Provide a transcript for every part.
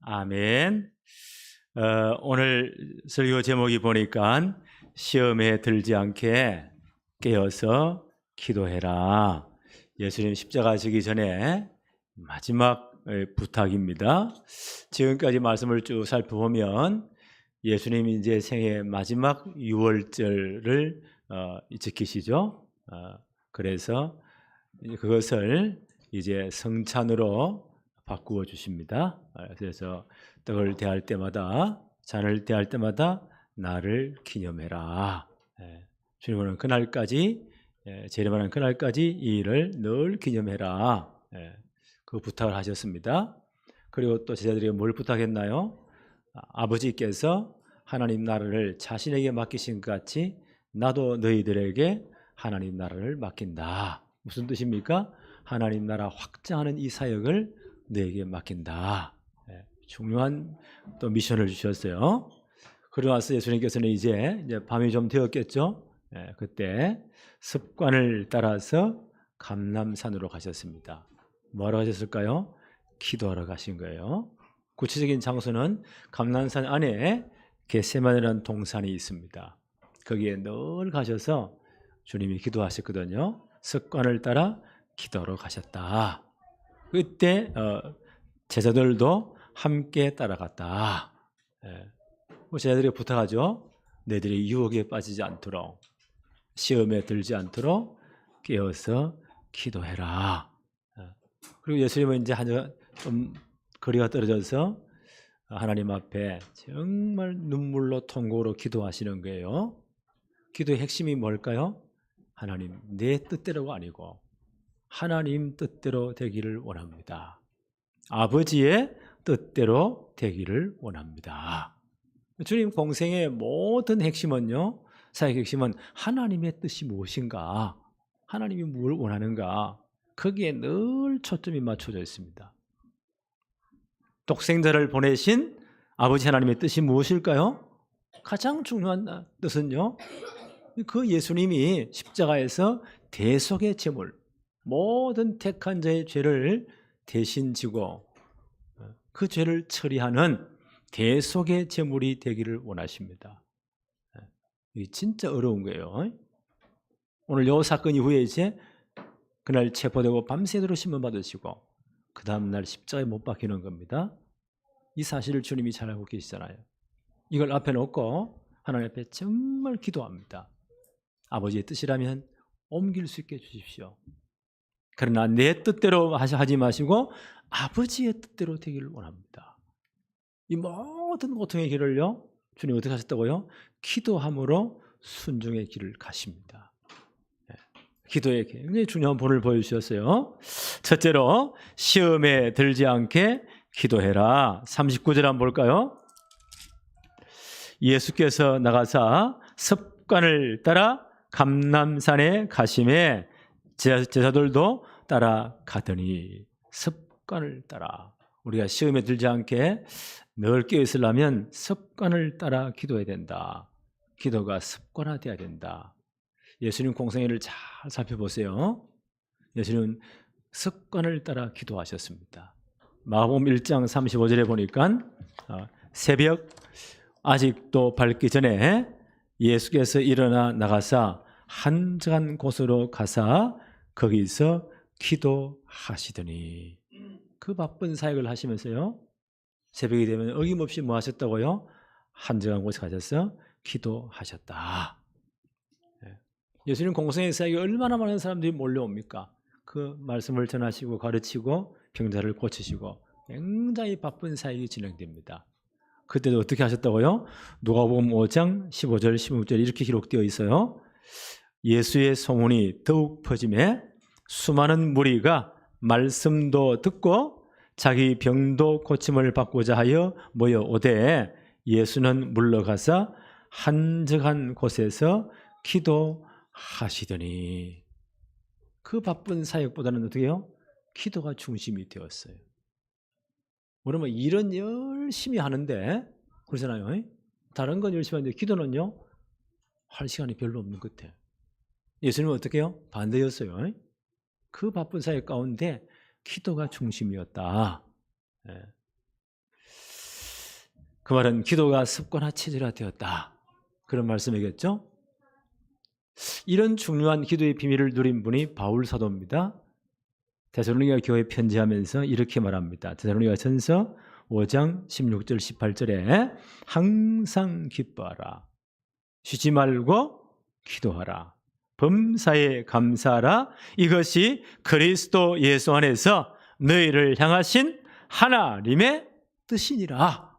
아멘. 오늘 설교 제목이 보니까 시험에 들지 않게 깨어서 기도해라. 예수님 십자가 지기 전에 마지막 부탁입니다. 지금까지 말씀을 쭉 살펴보면 예수님이 이제 생애 마지막 유월절을 지키시죠. 그래서 그것을 이제 성찬으로 바꾸어 주십니다. 그래서 떡을 대할 때마다, 잔을 대할 때마다 나를 기념해라. 주님은 그날까지, 재림하는 그날까지 이 일을 늘 기념해라. 그 부탁을 하셨습니다. 그리고 또 제자들에게 뭘 부탁했나요? 아버지께서 하나님 나라를 자신에게 맡기신 것 같이 나도 너희들에게 하나님 나라를 맡긴다. 무슨 뜻입니까? 하나님 나라 확장하는 이 사역을 너에게 맡긴다. 중요한 또 미션을 주셨어요. 그러고 나서 예수님께서는 이제 밤이 좀 되었겠죠. 그때 습관을 따라서 감람산으로 가셨습니다. 뭐하러 가셨을까요? 기도하러 가신 거예요. 구체적인 장소는 감람산 안에 겟세마네라는 동산이 있습니다. 거기에 늘 가셔서 주님이 기도하셨거든요. 습관을 따라 기도하러 가셨다. 그때 제자들도 함께 따라갔다. 제자들이 부탁하죠. 너희들이 유혹에 빠지지 않도록, 시험에 들지 않도록 깨어서 기도해라. 그리고 예수님은 이제 좀 거리가 떨어져서 하나님 앞에 정말 눈물로 통곡으로 기도하시는 거예요. 기도의 핵심이 뭘까요? 하나님, 내 뜻대로가 아니고 하나님 뜻대로 되기를 원합니다. 아버지의 뜻대로 되기를 원합니다. 주님 공생의 모든 핵심은요, 사역의 핵심은 하나님의 뜻이 무엇인가, 하나님이 뭘 원하는가, 거기에 늘 초점이 맞춰져 있습니다. 독생자를 보내신 아버지 하나님의 뜻이 무엇일까요? 가장 중요한 뜻은요, 그 예수님이 십자가에서 대속의 제물, 모든 택한 자의 죄를 대신 지고 그 죄를 처리하는 대속의 제물이 되기를 원하십니다. 이게 진짜 어려운 거예요. 오늘 이 사건 이후에 이제 그날 체포되고 밤새도록 신문받으시고 그 다음날 십자가에 못 박히는 겁니다. 이 사실을 주님이 잘 알고 계시잖아요. 이걸 앞에 놓고 하나님 앞에 정말 기도합니다. 아버지의 뜻이라면 옮길 수 있게 해주십시오. 그러나 내 뜻대로 하지 마시고 아버지의 뜻대로 되기를 원합니다. 이 모든 고통의 길을요, 주님 어떻게 하셨다고요? 기도함으로 순종의 길을 가십니다. 기도에 굉장히 중요한 본을 보여주셨어요. 첫째로 시험에 들지 않게 기도해라. 39절 한번 볼까요? 예수께서 나가사 습관을 따라 감람산에 가심에 제자들도 따라가더니, 습관을 따라, 우리가 시험에 들지 않게 늘 깨어있으려면 습관을 따라 기도해야 된다. 기도가 습관화되어야 된다. 예수님 공생애를 잘 살펴보세요. 예수님은 습관을 따라 기도하셨습니다. 마가복음 1장 35절에 보니까 새벽 아직도 밝기 전에 예수께서 일어나 나가사 한적한 곳으로 가사 거기서 기도하시더니, 그 바쁜 사역을 하시면서요, 새벽이 되면 어김없이 뭐 하셨다고요? 한적한 곳에 가셔서 기도하셨다. 예수님 공생의 사역에 얼마나 많은 사람들이 몰려옵니까? 그 말씀을 전하시고 가르치고 병자를 고치시고 굉장히 바쁜 사역이 진행됩니다. 그때도 어떻게 하셨다고요? 누가복음 5장 15절 16절 이렇게 기록되어 있어요. 예수의 소문이 더욱 퍼짐에 수많은 무리가 말씀도 듣고 자기 병도 고침을 받고자 하여 모여오되 예수는 물러가서 한적한 곳에서 기도하시더니, 그 바쁜 사역보다는 어떻게 해요? 기도가 중심이 되었어요. 그러면 일은 열심히 하는데, 그러잖아요. 다른 건 열심히 하는데 기도는요, 할 시간이 별로 없는 것 같아요. 예수님은 어떻게 해요? 반대였어요. 그 바쁜 사역 가운데 기도가 중심이었다. 그 말은 기도가 습관화 체질화되었다, 그런 말씀이겠죠. 이런 중요한 기도의 비밀을 누린 분이 바울 사도입니다. 데살로니가 교회에 편지하면서 이렇게 말합니다. 데살로니가 전서 5장 16절 18절에 항상 기뻐하라, 쉬지 말고 기도하라, 범사에 감사하라, 이것이 그리스도 예수 안에서 너희를 향하신 하나님의 뜻이니라.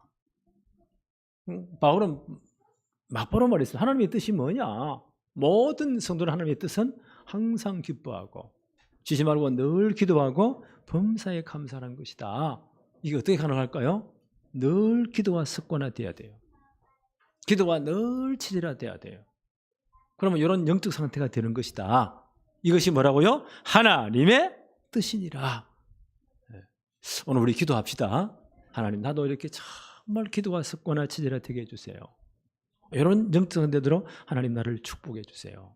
바울은 맞바로 말했어요. 하나님의 뜻이 뭐냐? 모든 성도는 하나님의 뜻은 항상 기뻐하고 쉬지 말고 늘 기도하고 범사에 감사하는 것이다. 이게 어떻게 가능할까요? 늘 기도가 습관화돼야 돼요. 기도가 늘 체질화돼야 돼요. 그러면 이런 영적 상태가 되는 것이다. 이것이 뭐라고요? 하나님의 뜻이니라. 오늘 우리 기도합시다. 하나님, 나도 이렇게 정말 기도가 습관화 체질화되게 해주세요. 이런 영적 상태대로 하나님 나를 축복해 주세요.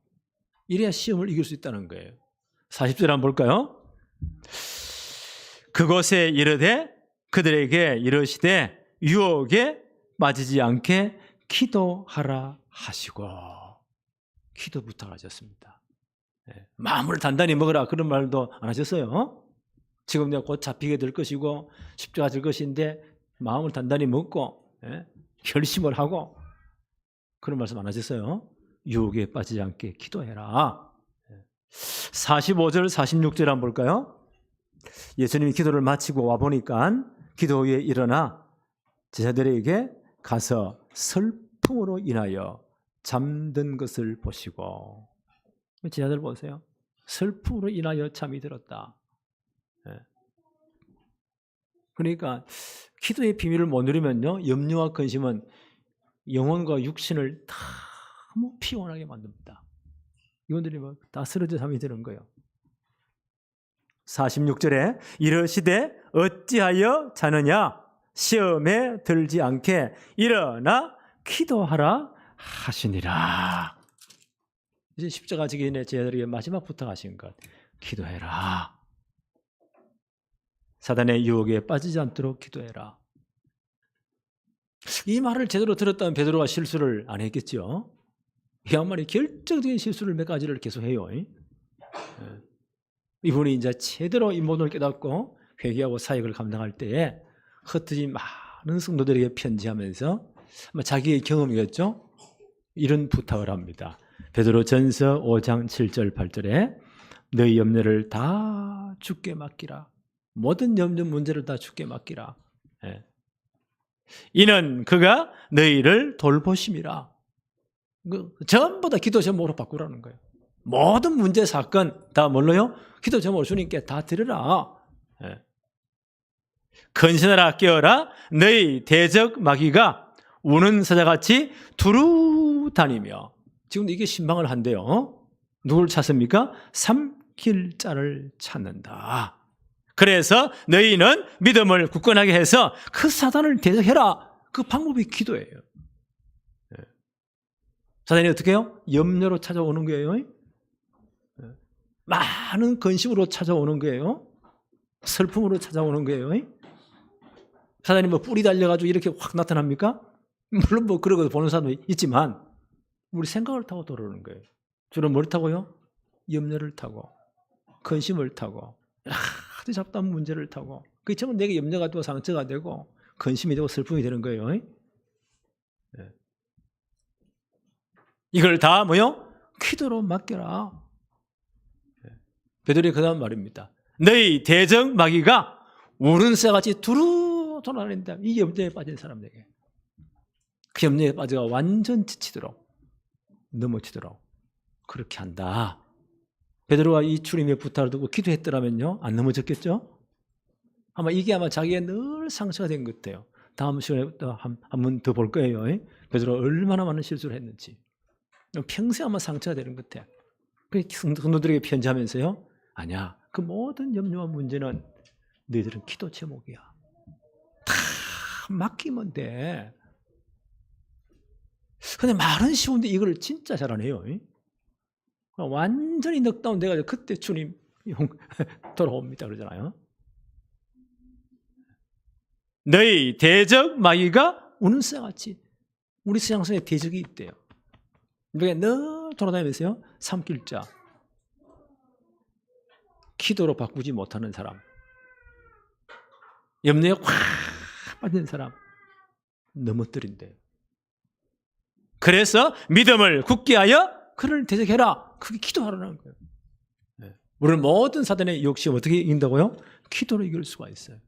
이래야 시험을 이길 수 있다는 거예요. 40절 한번 볼까요? 그곳에 이르되 그들에게 이르시되 유혹에 빠지지 않게 기도하라 하시고, 기도 부탁하셨습니다. 마음을 단단히 먹으라, 그런 말도 안 하셨어요. 지금 내가 곧 잡히게 될 것이고 십자가 질 것인데 마음을 단단히 먹고 결심을 하고, 그런 말씀 안 하셨어요. 유혹에 빠지지 않게 기도해라. 45절 46절 한번 볼까요? 예수님이 기도를 마치고 와보니까 기도 후에 일어나 제자들에게 가서 슬픔으로 인하여 잠든 것을 보시고, 제자들 보세요. 슬픔으로 인하여 잠이 들었다. 그러니까 기도의 비밀을 못 누리면요, 염려와 근심은 영혼과 육신을 너무 피곤하게 만듭니다. 이분들이 다 쓰러져 잠이 드는 거예요. 46절에 이르시되 어찌하여 자느냐, 시험에 들지 않게 일어나 기도하라 하시니라. 이제 십자가 지기 전에 제자들에게 마지막 부탁하신 것, 기도해라. 사단의 유혹에 빠지지 않도록 기도해라. 이 말을 제대로 들었다면 베드로가 실수를 안 했겠죠. 이 양반이 결정적인 실수를 몇 가지를 계속해요. 이분이 이제 제대로 이 모든 걸 깨닫고 회개하고 사역을 감당할 때에 흩어진 많은 성도들에게 편지하면서 아마 자기의 경험이겠죠. 이런 부탁을 합니다. 베드로 전서 5장 7절 8절에 너희 염려를 다 주께 맡기라. 모든 염려 문제를 다 주께 맡기라. 이는 그가 너희를 돌보심이라. 전부 다 기도 제목으로 바꾸라는 거예요. 모든 문제 사건 다 뭘로요? 기도 제목을 주님께 다 드려라. 근신하라 깨어라. 너희 대적 마귀가 우는 사자같이 두루 다니며. 지금 이게 신방을 한대요. 누굴 찾습니까? 삼킬 자를 찾는다. 그래서 너희는 믿음을 굳건하게 해서 그 사단을 대적해라. 그 방법이 기도예요. 사단이 어떻게 해요? 염려로 찾아오는 거예요. 많은 근심으로 찾아오는 거예요. 슬픔으로 찾아오는 거예요. 사단이 뭐 뿔이 달려가지고 이렇게 확 나타납니까? 물론 뭐 그러고 보는 사람도 있지만 우리 생각을 타고 돌아오는 거예요. 주로 뭘 타고요? 염려를 타고, 근심을 타고, 아주 잡다한 문제를 타고, 그게 전부 내게 염려가 되고 상처가 되고 근심이 되고 슬픔이 되는 거예요. 이걸 다 뭐요? 기도로 맡겨라. 베드로의 그 다음 말입니다. 너희 대적 마귀가 우는 새같이 두루 돌아다닌다. 이 염려에 빠진 사람에게, 그 염려에 빠져가 완전 지치도록, 넘어지도록 그렇게 한다. 베드로가 이 주님의 부탁을 듣고 기도했더라면요, 안 넘어졌겠죠? 이게 자기의 늘 상처가 된 것 같아요. 다음 시간에 한 번 더 볼 거예요. 베드로가 얼마나 많은 실수를 했는지. 평생 아마 상처가 되는 것 같아요. 성도들에게 편지하면서요, 아니야, 그 모든 염려와 문제는 너희들은 기도 제목이야. 다 맡기면 돼. 근데 말은 쉬운데 이걸 진짜 잘 안 해요. 완전히 넉다운 돼가지고 그때 주님 돌아옵니다 그러잖아요. 너희 대적 마귀가 우는 새같이 우리 세상 속에 대적이 있대요. 우리가 늘 돌아다니면서요, 삼킬자, 기도로 바꾸지 못하는 사람, 염려에 확 빠진 사람 넘어뜨린대요. 그래서 믿음을 굳게 하여 그를 대적해라. 그게 기도하라는 거예요. 우리 모든 사단의 욕심 어떻게 이긴다고요? 기도로 이길 수가 있어요.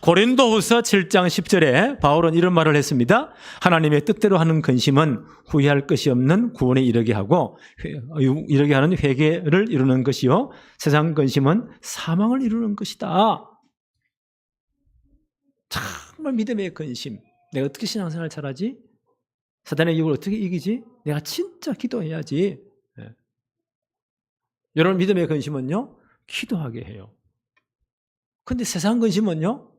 고린도후서 7장 10절에 바울은 이런 말을 했습니다. 하나님의 뜻대로 하는 근심은 후회할 것이 없는 구원에 이르게 하고 이르게 하는 회개를 이루는 것이요 세상 근심은 사망을 이루는 것이다. 정말 믿음의 근심. 내가 어떻게 신앙생활 잘하지? 사단의 유혹을 어떻게 이기지? 내가 진짜 기도해야지. 여러분 믿음의 근심은요, 기도하게 해요. 근데 세상 근심은요,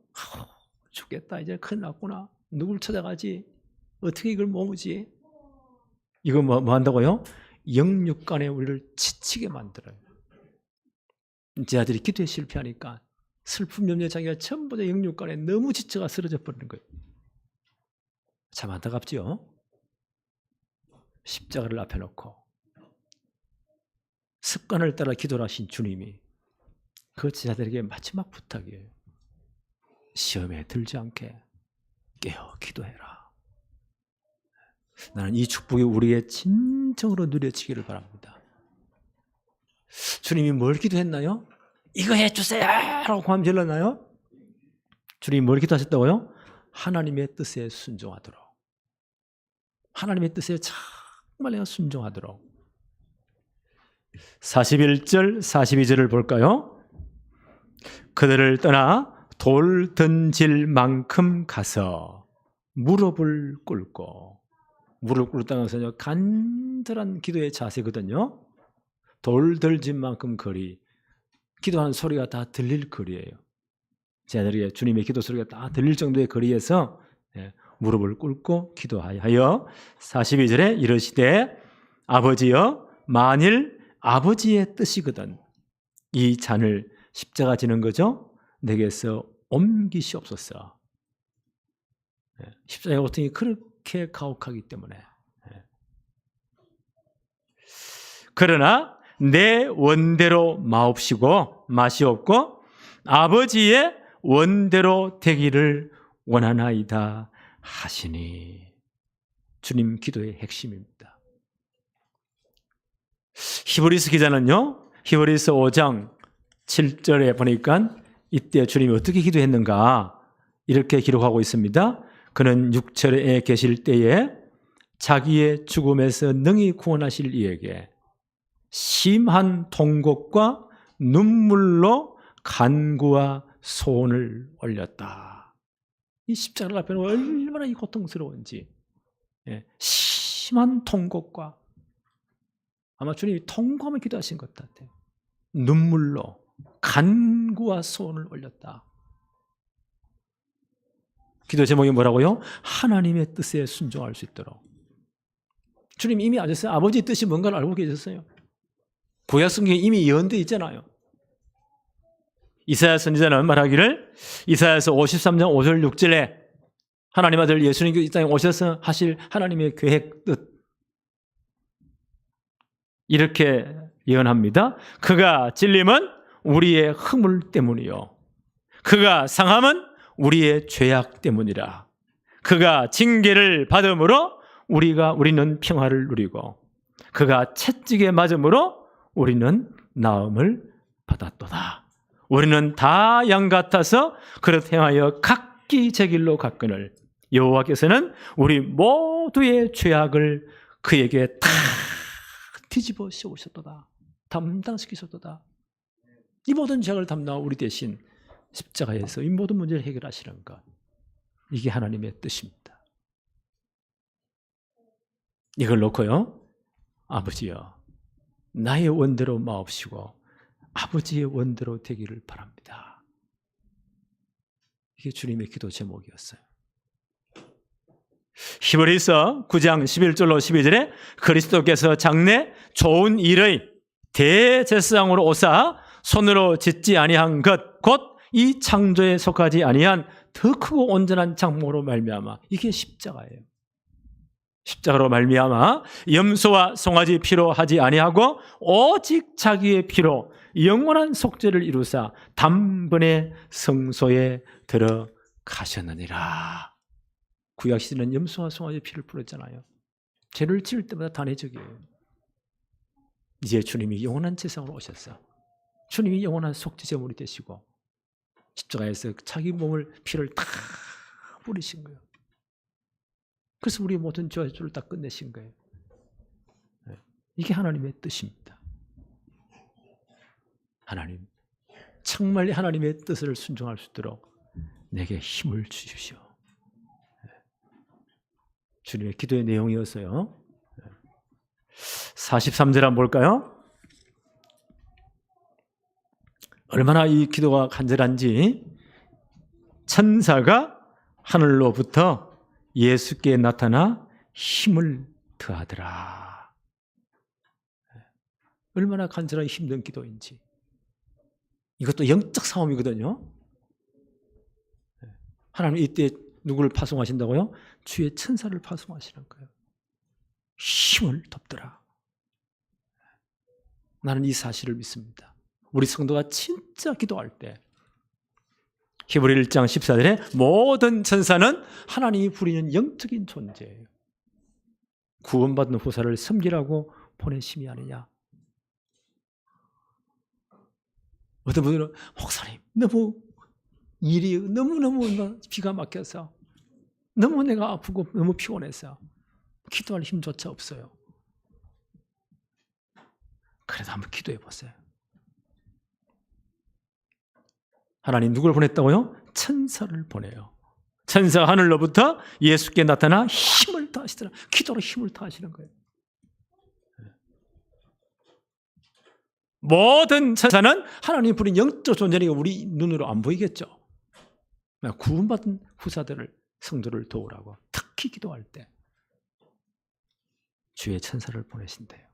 죽겠다, 이제 큰일 났구나, 누굴 찾아가지, 어떻게 이걸 모으지? 이거 뭐 한다고요? 영육간에 우리를 지치게 만들어요. 제 아들이 기도에 실패하니까 슬픔, 염려, 자기가 전부 다 영육간에 너무 지쳐가 쓰러져 버리는 거예요. 참 안타깝지요? 십자가를 앞에 놓고 습관을 따라 기도를 하신 주님이 그 제자들에게 마지막 부탁이에요. 시험에 들지 않게 깨어 기도해라. 나는 이 축복이 우리의 진정으로 누려지기를 바랍니다. 주님이 뭘 기도했나요? 이거 해주세요! 라고 고함 질렀나요? 주님이 뭘 기도하셨다고요? 하나님의 뜻에 순종하도록. 하나님의 뜻에 정말 내가 순종하도록. 41절, 42절을 볼까요? 그들을 떠나 돌 던질 만큼 가서 무릎을 꿇고, 무릎을 꿇었다는 것은 간절한 기도의 자세거든요. 돌 던질 만큼 거리, 기도하는 소리가 다 들릴 거리예요. 제자들에게 주님의 기도 소리가 다 들릴 정도의 거리에서 무릎을 꿇고 기도하여 42절에 이르시되 아버지여, 만일 아버지의 뜻이거든 이 잔을, 십자가 지는 거죠, 내게서 옮기시옵소서. 십자가의 고통이 그렇게 가혹하기 때문에. 그러나 내 원대로 마옵시고 마시옵고 아버지의 원대로 되기를 원하나이다 하시니. 주님 기도의 핵심입니다. 히브리서 기자는요, 히브리서 5장 7절에 보니까 이때 주님이 어떻게 기도했는가 이렇게 기록하고 있습니다. 그는 육체에 계실 때에 자기의 죽음에서 능히 구원하실 이에게 심한 통곡과 눈물로 간구와 소원을 올렸다. 이 십자가 앞에는 얼마나 이 고통스러운지. 심한 통곡과, 아마 주님이 통곡하며 기도하신 것 같아요. 눈물로 간구와 소원을 올렸다. 기도 제목이 뭐라고요? 하나님의 뜻에 순종할 수 있도록. 주님 이미 아셨어요. 아버지의 뜻이 뭔가를 알고 계셨어요. 구약 성경에 이미 예언되어 있잖아요. 이사야 선지자는 말하기를, 이사야서 53장 5절 6절에 하나님 아들 예수님께서 이 땅에 오셔서 하실 하나님의 계획 뜻, 이렇게 예언합니다. 그가 찔림은 우리의 허물 때문이요, 그가 상함은 우리의 죄악 때문이라. 그가 징계를 받음으로 우리는 평화를 누리고 그가 채찍에 맞음으로 우리는 나음을 받았도다. 우리는 다 양 같아서 그릇 행하여 각기 제 길로 갔거늘 여호와께서는 우리 모두의 죄악을 그에게 다 뒤집어 씌우셨도다. 담당시키셨도다. 이 모든 죄악을 담당 우리 대신 십자가에서 이 모든 문제를 해결하시는 것, 이게 하나님의 뜻입니다. 이걸 놓고요, 아버지여 나의 원대로 마옵시고 아버지의 원대로 되기를 바랍니다. 이게 주님의 기도 제목이었어요. 히브리서 9장 11절로 12절에 그리스도께서 장래 좋은 일의 대제사장으로 오사 손으로 짓지 아니한 것 곧 이 창조에 속하지 아니한 더 크고 온전한 장막으로 말미암아 이게 십자가예요. 십자가로 말미암아 염소와 송아지 피로 하지 아니하고 오직 자기의 피로 영원한 속죄를 이루사 단번에 성소에 들어가셨느니라. 구약 시대는 염소와 송아지 피를 뿌렸잖아요. 죄를 지을 때마다 단회적이에요. 이제 주님이 영원한 제사장으로 오셨어. 주님이 영원한 속죄 제물이 되시고 십자가에서 자기 몸을 피를 다 뿌리신 거예요. 그래서 우리 모든 죄의 죄를 다 끝내신 거예요. 이게 하나님의 뜻입니다. 하나님, 정말 하나님의 뜻을 순종할 수 있도록 내게 힘을 주십시오. 주님의 기도의 내용이었어요. 43절 한번 볼까요? 얼마나 이 기도가 간절한지. 천사가 하늘로부터 예수께 나타나 힘을 더하더라. 얼마나 간절하게 힘든 기도인지. 이것도 영적 싸움이거든요. 하나님 이때 누구를 파송하신다고요? 주의 천사를 파송하시는 거예요. 힘을 덮더라. 나는 이 사실을 믿습니다. 우리 성도가 진짜 기도할 때 히브리 1장 14절에 모든 천사는 하나님이 부리는 영적인 존재예요. 구원받은 후사를 섬기라고 보내심이 아니냐. 어떤 분들은 목사님 너무 일이 너무너무 기가 막혀서 너무 내가 아프고 너무 피곤해서 기도할 힘조차 없어요. 그래도 한번 기도해 보세요. 하나님 누굴 보냈다고요? 천사를 보내요. 천사가 하늘로부터 예수께 나타나 힘을 더하시더라. 기도로 힘을 더하시는 거예요. 모든 천사는 하나님이 부린 영적 존재니까 우리 눈으로 안 보이겠죠. 구원받은 후사들을, 성도를 도우라고 특히 기도할 때 주의 천사를 보내신대요.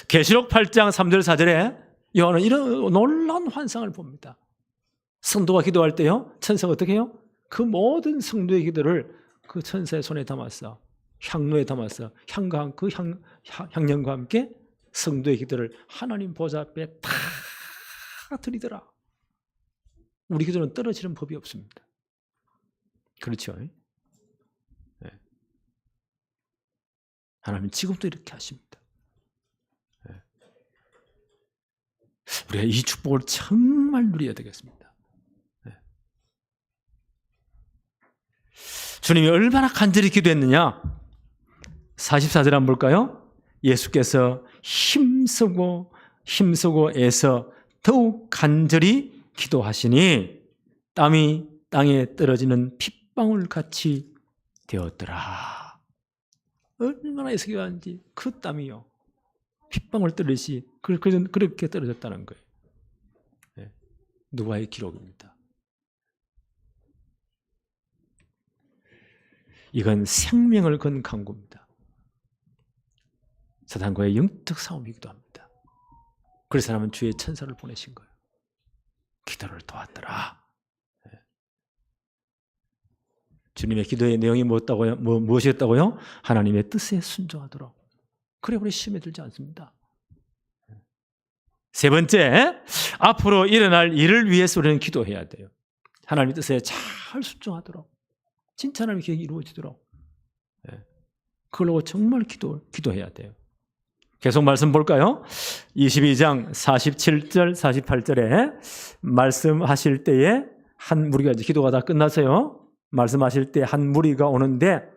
계시록 8장 3절 4절에 요한은 이런 놀라운 환상을 봅니다. 성도가 기도할 때요, 천사가 어떻게 해요? 그 모든 성도의 기도를 그 천사의 손에 담았어. 향로에 담았어. 향과 그 향연과 함께 성도의 기도를 하나님 보좌 앞에 다 드리더라. 우리 기도는 떨어지는 법이 없습니다. 그렇죠? 네. 하나님 지금도 이렇게 하십니다. 네. 우리가 이 축복을 정말 누려야 되겠습니다. 네. 주님이 얼마나 간절히 기도했느냐? 44절 한번 볼까요? 예수께서 힘쓰고 애써 더욱 간절히 기도하시니 땀이 땅에 떨어지는 핏방울 같이 되었더라. 얼마나 애쓰기하는지 그 땀이요. 핏방울 떨듯이 그렇게 떨어졌다는 거예요. 네. 누가의 기록입니다. 이건 생명을 건 강구입니다. 사단과의 영적 싸움이기도 합니다. 그래서 하나님은 주의 천사를 보내신 거예요. 기도를 도왔더라. 네. 주님의 기도의 내용이 무엇이었다고요? 하나님의 뜻에 순종하도록. 그래 우리 시험에 들지 않습니다. 세 번째, 앞으로 일어날 일을 위해서 우리는 기도해야 돼요. 하나님의 뜻에 잘 순종하도록. 진짜 하나님의 계획이 이루어지도록. 네. 그걸로 정말 기도해야 돼요. 계속 말씀 볼까요? 22장 47절 48절에 말씀하실 때에 한 무리가, 기도가 다 끝나서요, 말씀하실 때 한 무리가 오는데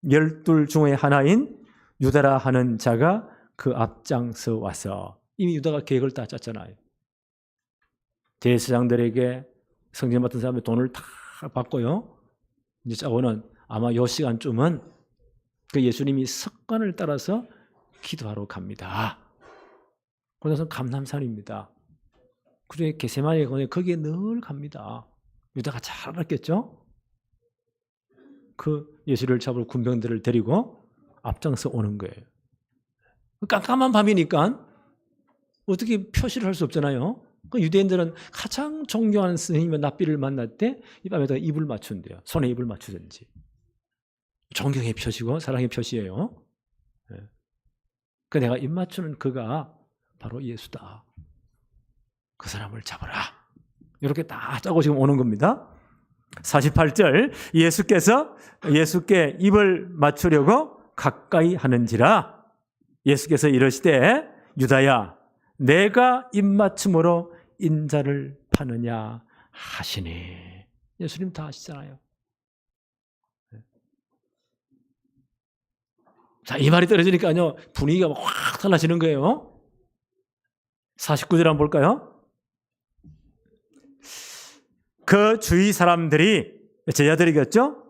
12 중에 하나인 유다라 하는 자가 그 앞장서 와서, 이미 유다가 계획을 다 짰잖아요. 대제사장들에게 성전 맡은 사람의 돈을 다 받고요, 이제 짜고는 아마 요 시간쯤은 그 예수님이 습관을 따라서 기도하러 갑니다. 그것은 감람산입니다. 그중에 게세마네 거기에 늘 갑니다. 유다가 잘 알았겠죠? 그 예수를 잡을 군병들을 데리고 앞장서 오는 거예요. 깜깜한 밤이니까 어떻게 표시를 할 수 없잖아요. 그 유대인들은 가장 존경하는 스님의 랍비를 만날 때 이 밤에다 입을 맞춘대요. 손에 입을 맞추든지. 존경의 표시고 사랑의 표시예요. 그 내가 입 맞추는 그가 바로 예수다. 그 사람을 잡아라. 이렇게 딱 짜고 지금 오는 겁니다. 48절 예수께 입을 맞추려고 가까이 하는지라 예수께서 이르시되 유다야 내가 입맞춤으로 인자를 파느냐 하시니. 예수님 다 아시잖아요. 자, 이 말이 떨어지니까요 분위기가 확 달라지는 거예요. 49절 한번 볼까요? 그 주위 사람들이 제자들이겠죠?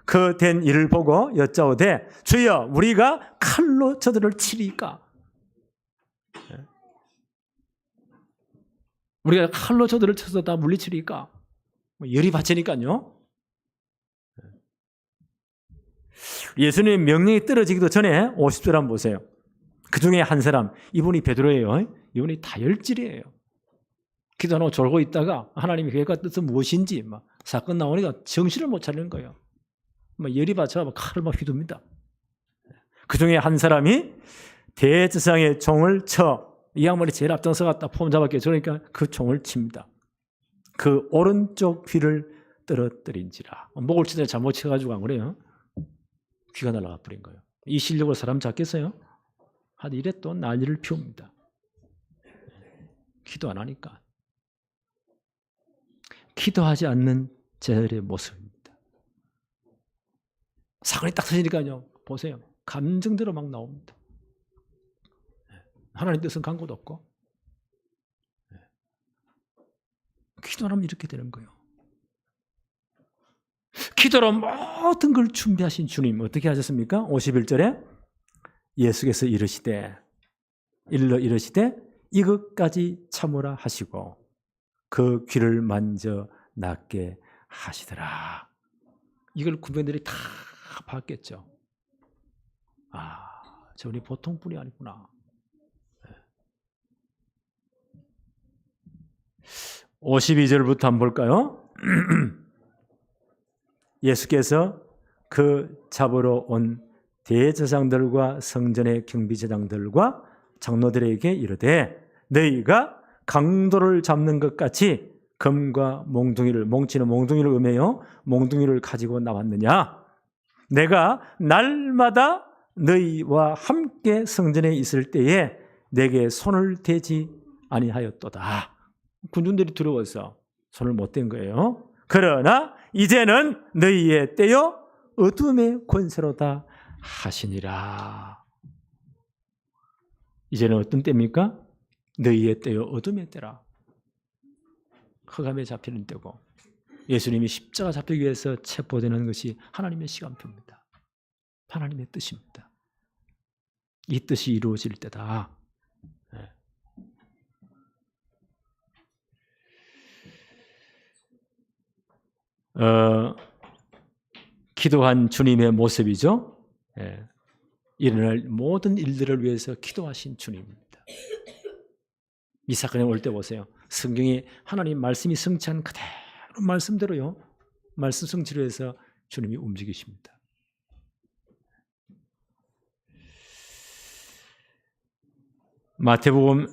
그 된 일을 보고 여짜오되 주여 우리가 칼로 저들을 치리까? 우리가 칼로 저들을 쳐서 다 물리치리까? 열이 받치니까요. 예수님의 명령이 떨어지기도 전에 50절 한번 보세요. 그 중에 한 사람, 이분이 베드로예요. 이분이 다혈질이에요. 기도하고 졸고 있다가 하나님의 계획과 뜻은 무엇인지 막 사건 나오니까 정신을 못 차리는 거예요. 막 열이 받쳐 칼을 막 휘둡니다. 그 중에 한 사람이 대제사장의 총을 쳐, 이 양반이 제일 앞장서 갔다 폼 잡았게 그러니까 그 총을 칩니다. 그 오른쪽 귀를 떨어뜨린지라. 목을 치다 잘못 쳐가지고 안 그래요. 귀가 날아가 버린 거예요. 이 실력으로 사람 잡겠어요? 하도 이래 또 난리를 피웁니다. 기도 안 하니까. 기도하지 않는 제자들의 모습입니다. 사건이 딱 터지니까요. 보세요. 감정대로 막 나옵니다. 하나님 뜻은 간 곳 없고. 기도하면 이렇게 되는 거예요. 기도로 모든 걸 준비하신 주님 어떻게 하셨습니까? 51절에 예수께서 이르시되 이것까지 참으라 하시고 그 귀를 만져 낫게 하시더라. 이걸 구변들이 다 봤겠죠. 아, 저분이 보통 분이 아니구나. 52절부터 한번 볼까요? 예수께서 그 잡으러 온 대제사장들과 성전의 경비제장들과 장로들에게 이르되 너희가 강도를 잡는 것 같이 검과 몽둥이를, 몽치는 몽둥이를 의미해요. 몽둥이를 가지고 나왔느냐? 내가 날마다 너희와 함께 성전에 있을 때에 내게 손을 대지 아니하였도다. 군중들이 두려워서 손을 못 댄 거예요. 그러나 이제는 너희의 때요 어둠의 권세로다 하시니라. 이제는 어떤 때입니까? 너희의 때요 어둠의 때라. 흑암에 잡히는 때고 예수님이 십자가 잡히기 위해서 체포되는 것이 하나님의 시간표입니다. 하나님의 뜻입니다. 이 뜻이 이루어질 때다. 기도한 주님의 모습이죠. 일어날 모든 일들을 위해서 기도하신 주님입니다. 이 사건에 올 때 보세요. 성경에 하나님 말씀이 성취한 그대로 말씀대로요. 말씀 성취를 해서 주님이 움직이십니다. 마태복음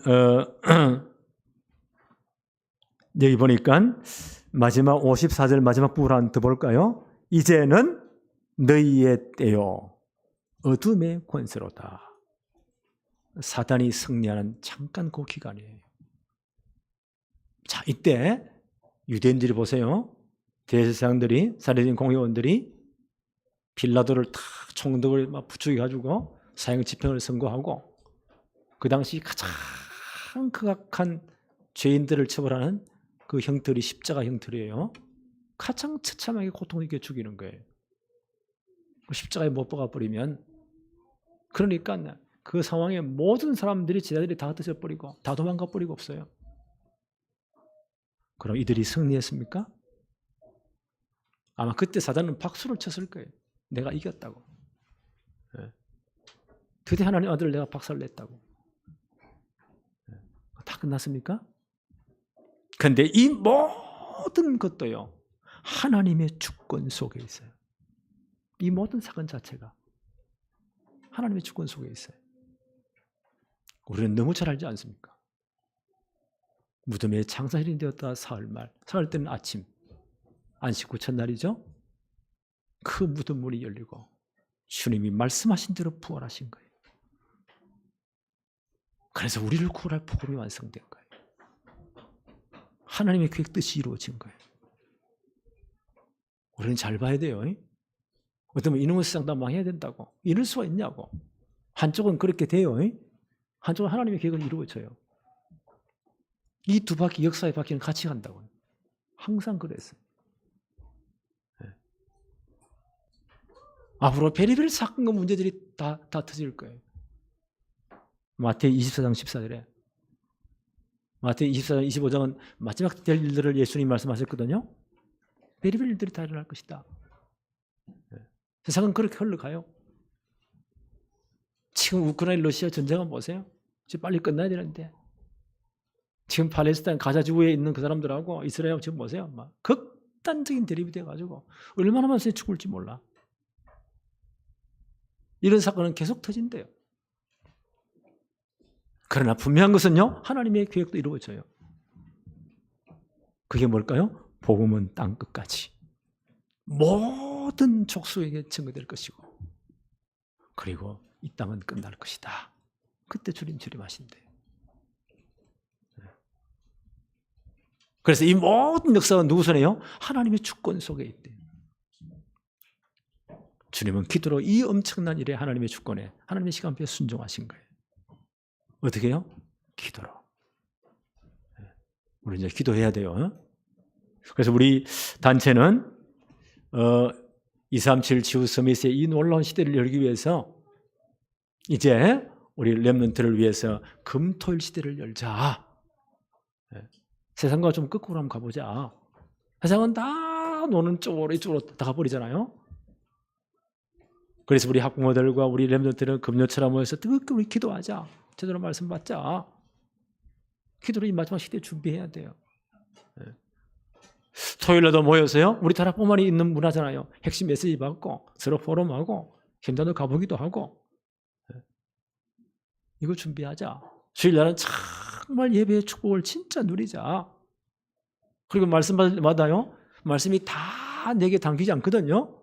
여기 보니까 마지막 54절 마지막 부분을 한번 더 볼까요? 이제는 너희의 때요 어둠의 권세로다. 사단이 승리하는 잠깐 그 기간이에요. 자, 이때 유대인들이 보세요. 대제사장들이, 사례진 공회원들이 빌라도를 다 총독을 막 부추겨가지고 사형 집행을 선고하고 그 당시 가장 극악한 죄인들을 처벌하는 그 형틀이 십자가 형틀이에요. 가장 처참하게 고통 있게 죽이는 거예요. 십자가에 못 박아버리면 그러니까 그 상황에 모든 사람들이 제자들이 다 흩어져버리고 다 도망가버리고 없어요. 그럼 이들이 승리했습니까? 아마 그때 사단은 박수를 쳤을 거예요. 내가 이겼다고. 드디어 하나님 아들 내가 박살냈다고. 다 끝났습니까? 그런데 이 모든 것도요, 하나님의 주권 속에 있어요. 이 모든 사건 자체가 하나님의 주권 속에 있어요. 우리는 너무 잘 알지 않습니까? 무덤에 장사일이 되었다 사흘말, 사흘 때는 아침, 안식 후 첫날이죠. 그 무덤 문이 열리고 주님이 말씀하신 대로 부활하신 거예요. 그래서 우리를 구원할 복음이 완성된 거예요. 하나님의 계획 뜻이 이루어진 거예요. 우리는 잘 봐야 돼요. 어쩌면 이놈의 세상 다 망해야 된다고, 이럴 수가 있냐고. 한쪽은 그렇게 돼요. 한쪽은 하나님의 계획은 이루어져요. 이 두 바퀴, 역사의 바퀴는 같이 간다고요. 항상 그랬어요. 앞으로 별의별 사건과 문제들이 다 터질 거예요. 마태복음 24장 14절에, 마태복음 24장 25장은 마지막 될 일들을 예수님이 말씀하셨거든요. 별의별 일들이 다 일어날 것이다. 세상은 그렇게 흘러가요. 지금 우크라이나 러시아 전쟁은 보세요. 지금 빨리 끝나야 되는데, 지금 팔레스타인 가자 지구에 있는 그 사람들하고 이스라엘하고 지금 보세요. 막 극단적인 대립이 돼가지고 얼마나 많이 죽을지 몰라. 이런 사건은 계속 터진대요. 그러나 분명한 것은요, 하나님의 계획도 이루어져요. 그게 뭘까요? 복음은 땅 끝까지 모든 족속에게 증거될 것이고, 그리고 이 땅은 끝날 것이다. 그때 주님 재림하신대요. 그래서 이 모든 역사가 누구 손에요? 하나님의 주권 속에 있대요. 주님은 기도로 이 엄청난 일에 하나님의 주권에, 하나님의 시간표에 순종하신 거예요. 어떻게 해요? 기도로. 우리 이제 기도해야 돼요. 그래서 우리 단체는 237 지구 서밋의 이 놀라운 시대를 열기 위해서 이제 우리 렘넌트를 위해서 금토일 시대를 열자. 세상과 좀 거꾸로 한번 가보자. 세상은 다 노는 쪽으로 이쪽으로 다 가버리잖아요. 그래서 우리 학부모들과 우리 렘넌트는 금요처럼 모여서 뜨겁게 우리 기도하자. 제대로 말씀 받자. 기도로 이 마지막 시대 준비해야 돼요. 토요일에도 모여서요, 우리 다락방만이 있는 문화잖아요. 핵심 메시지 받고 서로 포럼하고 현장도 가보기도 하고, 이거 준비하자. 주일날은 정말 예배의 축복을 진짜 누리자. 그리고 말씀 받아요. 말씀이 다 내게 담기지 않거든요.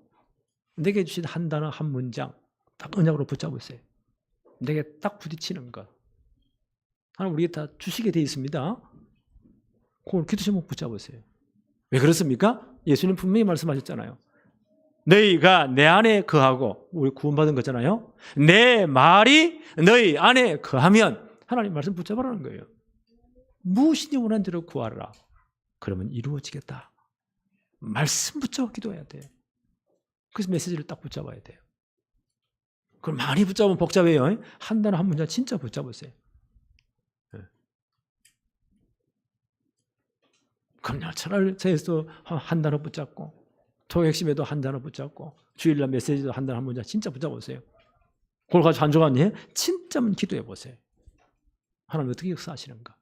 내게 주신 한 단어 한 문장 딱 언약으로 붙잡으세요. 내게 딱 부딪히는 것. 하나님 우리에게 다 주시게 되어 있습니다. 그걸 기도 제목 붙잡으세요. 왜 그렇습니까? 예수님 분명히 말씀하셨잖아요. 너희가 내 안에 거하고, 우리 구원받은 거잖아요. 내 말이 너희 안에 거하면, 하나님 말씀 붙잡으라는 거예요. 무엇이니 원하는 대로 구하라. 그러면 이루어지겠다. 말씀 붙잡고 기도해야 돼. 그래서 메시지를 딱 붙잡아야 돼요. 그걸 많이 붙잡으면 복잡해요. 한 단어 한 문장 진짜 붙잡으세요. 그럼요. 철학에서도 한 단어 붙잡고, 토요 핵심에도 한 단어 붙잡고, 주일날 메시지도 한 단어 한 문장 진짜 붙잡으세요. 그걸 가지고 한 주간 진짜 한번 기도해 보세요. 하나님 어떻게 역사하시는가?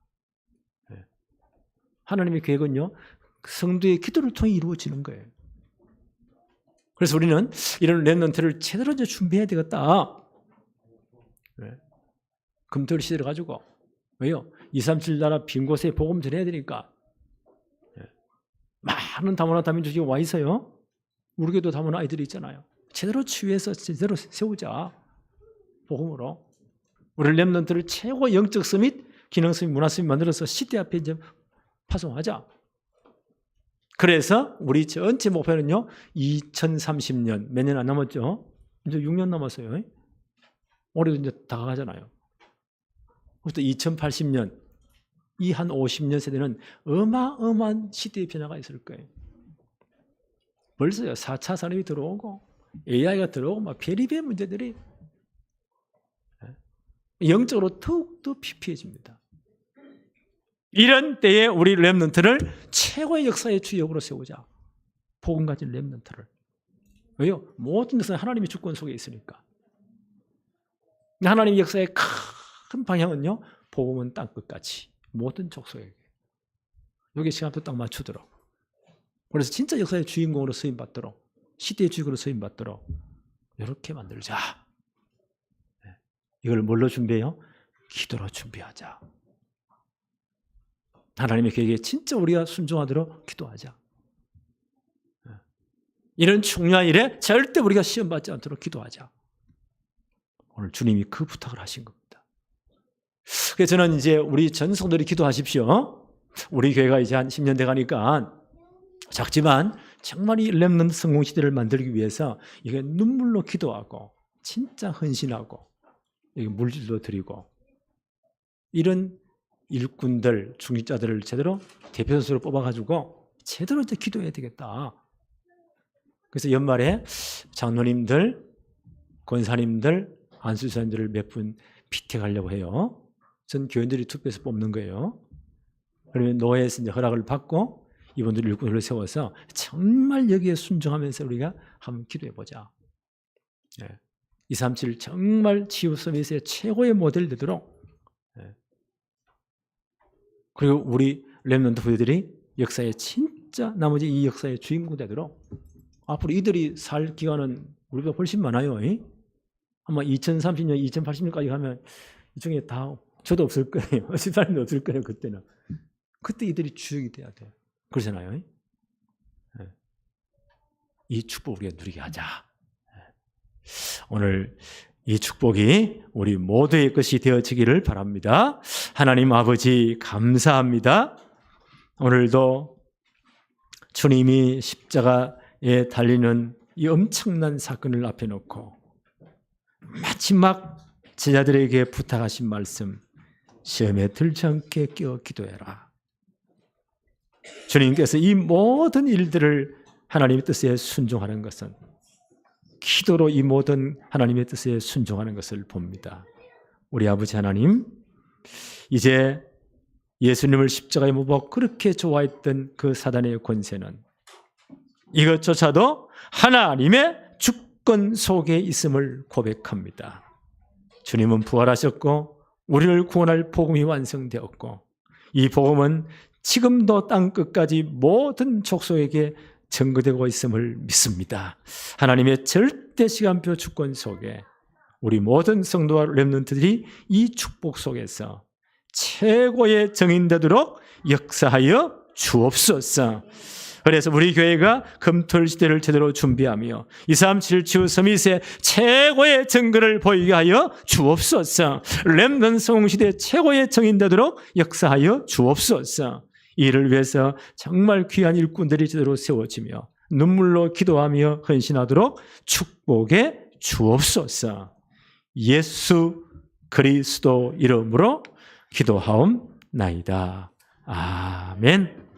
하나님의 계획은요, 성도의 기도를 통해 이루어지는 거예요. 그래서 우리는 이런 렘넌트를 제대로 이제 준비해야 되겠다. 금토일 시대를 가지고. 왜요? 237 나라 빈 곳에 복음 전해야 되니까. 많은 다문화 다민족이 와 있어요. 우리 교도 다문화 아이들이 있잖아요. 제대로 치유해서 제대로 세우자. 복음으로. 우리 렘넌트를 최고 영적 서밋, 기능 서밋, 문화 서밋 만들어서 시대 앞에 이제 파송하자. 그래서 우리 전체 목표는요, 2030년, 몇 년 안 남았죠? 이제 6년 남았어요. 올해도 이제 다가가잖아요. 그부터 2080년, 이 한 50년 세대는 어마어마한 시대의 변화가 있을 거예요. 벌써요, 4차 산업이 들어오고, AI가 들어오고, 막 별의별 문제들이 영적으로 더욱더 피폐해집니다. 이런 때에 우리 렘넌트를 최고의 역사의 주역으로 세우자. 복음 가진 렘넌트를. 왜요? 모든 것은 하나님의 주권 속에 있으니까. 하나님의 역사의 큰 방향은요, 복음은 땅끝까지 모든 족속에게. 여기 시간도 딱 맞추도록. 그래서 진짜 역사의 주인공으로 쓰임받도록, 시대의 주인공으로 쓰임받도록 이렇게 만들자. 이걸 뭘로 준비해요? 기도로 준비하자. 하나님의 계획에 진짜 우리가 순종하도록 기도하자. 이런 중요한 일에 절대 우리가 시험받지 않도록 기도하자. 오늘 주님이 그 부탁을 하신 겁니다. 그래서 저는 이제 우리 전 성도들이 기도하십시오. 우리 교회가 이제 한 10년 돼가니까 작지만 정말 이 렘넌트 성공 시대를 만들기 위해서 이게 눈물로 기도하고 진짜 헌신하고 물질도 드리고 이런 일꾼들, 중직자들을 제대로 대표 선수로 뽑아가지고 제대로 이제 기도해야 되겠다. 그래서 연말에 장로님들, 권사님들, 안수사님들을 몇 분 피택하려고 해요. 전 교인들이 투표해서 뽑는 거예요. 그러면 노회에서 이제 허락을 받고 이분들 일꾼을 세워서 정말 여기에 순종하면서 우리가 한번 기도해 보자. 237 정말 치유 서비스의 최고의 모델 되도록. 그리고 우리 렘넌트 후대들이 역사의 진짜 나머지 이 역사의 주인공 되도록. 앞으로 이들이 살 기간은 우리가 훨씬 많아요. 아마 2030년, 2080년까지 가면 이 중에 다 저도 없을 거예요. 어떤 사람도 없을 거예요. 그때는. 그때 이들이 주역이 돼야 돼. 그러잖아요. 이 축복 우리가 누리게 하자. 오늘 이 축복이 우리 모두의 것이 되어지기를 바랍니다. 하나님 아버지 감사합니다. 오늘도 주님이 십자가에 달리는 이 엄청난 사건을 앞에 놓고 마지막 제자들에게 부탁하신 말씀, 시험에 들지 않게 깨어 기도해라. 주님께서 이 모든 일들을 하나님의 뜻에 순종하는 것은 기도로 이 모든 하나님의 뜻에 순종하는 것을 봅니다. 우리 아버지 하나님, 이제 예수님을 십자가에 못 박고 그렇게 좋아했던 그 사단의 권세는 이것조차도 하나님의 주권 속에 있음을 고백합니다. 주님은 부활하셨고 우리를 구원할 복음이 완성되었고 이 복음은 지금도 땅끝까지 모든 족속에게 전거되고 있음을 믿습니다. 하나님의 절대 시간표 주권 속에 우리 모든 성도와 렘넌트들이 이 축복 속에서 최고의 정인 되도록 역사하여 주옵소서. 그래서 우리 교회가 금토일 시대를 제대로 준비하며 237 치유 서밋의 최고의 증거를 보이게 하여 주옵소서. 렘넌트 성공 시대 최고의 정인 되도록 역사하여 주옵소서. 이를 위해서 정말 귀한 일꾼들이 제대로 세워지며 눈물로 기도하며 헌신하도록 축복해 주옵소서. 예수 그리스도 이름으로 기도하옵나이다. 아멘.